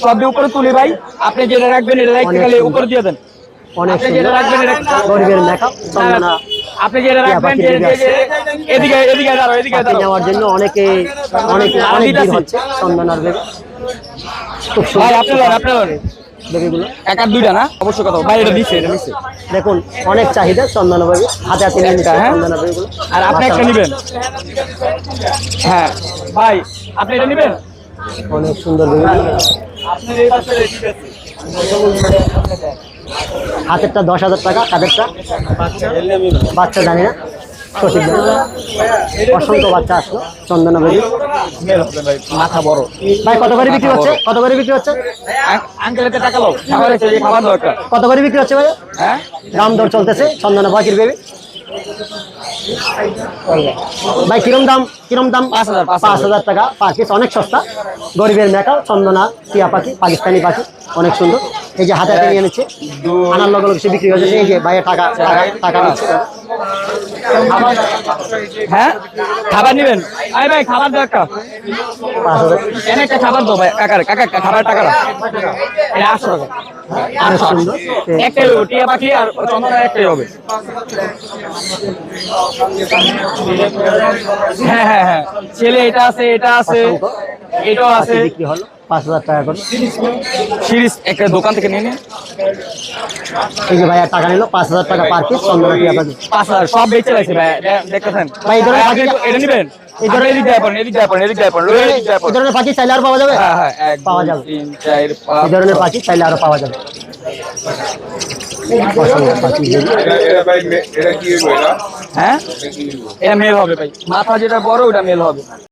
সব উপরে তুলি ভাই, আপনি যেটা রাখবেন এটা রাখতে গেলে উপরে দিয়ে দেন। অনেক আপনি যেটা রাখবেন গরিবের মেকআপ চন্দনা আপনি যেটা রাখবেন এদিকে এদিকে দাঁড়াও, এদিকে দাঁড়াও। নেওয়ার জন্য অনেক ভিড় হচ্ছে চন্দনার বেবি। খুব ভাই সুন্দর আপনার বেবিগুলো। এক আর দুইটা না অবশ্যই কথা ভাই, এটা নিচ্ছে দেখুন অনেক চাহিদা চন্দনা বেবি, হাতে হাতে নিয়ে নিচ্ছে হ্যাঁ। চন্দনা বেবিগুলো। আর আপনি একটা নেবেন? হ্যাঁ ভাই আপনি এটা নেবেন? অনেক সুন্দর বেবি। হাতেরটা 10,000 টাকা, কাদেরটা বাচ্চা জানি না সঠিক জানি না। অসংখ্য বাচ্চা আসলো চন্দনা বেবি। মাথা বড় ভাই কত করে বিক্রি হচ্ছে? কত করে বিক্রি হচ্ছে? আঙ্কেলের টাকা লো, খাবার দরকার। কত করে বিক্রি হচ্ছে ভাই? হ্যাঁ দাম দর চলতেছে চন্দনা পাখির বেবি। ভাই কিরম দাম? 5,000 টাকা পার পিস, অনেক সস্তা। গরিবের মেকআপ চন্দনা টিয়া পাখি, পাকিস্তানি পাখি, অনেক সুন্দর। এই যে হাতে হাতে নিয়ে নিচ্ছে, আনার লগে লগে সে বিক্রি হচ্ছে। এই যে ভাইয়ের টাকা নিচ্ছে। হ্যাঁ খাবার নেবেন? আরে ভাই খাবার দরকার, 5,000 এনে একটা খাবার দাও ভাই। কাকা খাবার টাকা এটা 800 টাকা। অনেক সুন্দর। একটাই হবে টিয়া পাখি আর চন্দনা, একটাই হবে। হ্যাঁ হ্যাঁ হ্যাঁ ছেলে এটা আছে, এটা আছে, এটাও আছে। বিক্রি হলো 5,000 টাকা করে। সিরিজ একটা দোকান থেকে নিয়ে নিন। এই যে ভাইয়া টাকা নিল 5,000 টাকা পার পিস চন্দনা টিয়া পাখি। 5,000 সব বেঁচে লাগছে ভাই, দেখতেছেন ভাই এই ধরনের পাখি এটা নেবেন? এই ধরনের এদিক দিয়ে এই ধরনের পাখি চাইলে আর পাওয়া যাবে? হ্যাঁ হ্যাঁ পাওয়া যাবে। 3 4 এই ধরনের পাখি চাইলে আরো পাওয়া যাবে। হ্যাঁ এটা মেল হবে ভাই, মাথা যেটা বড় ওটা মেল হবে।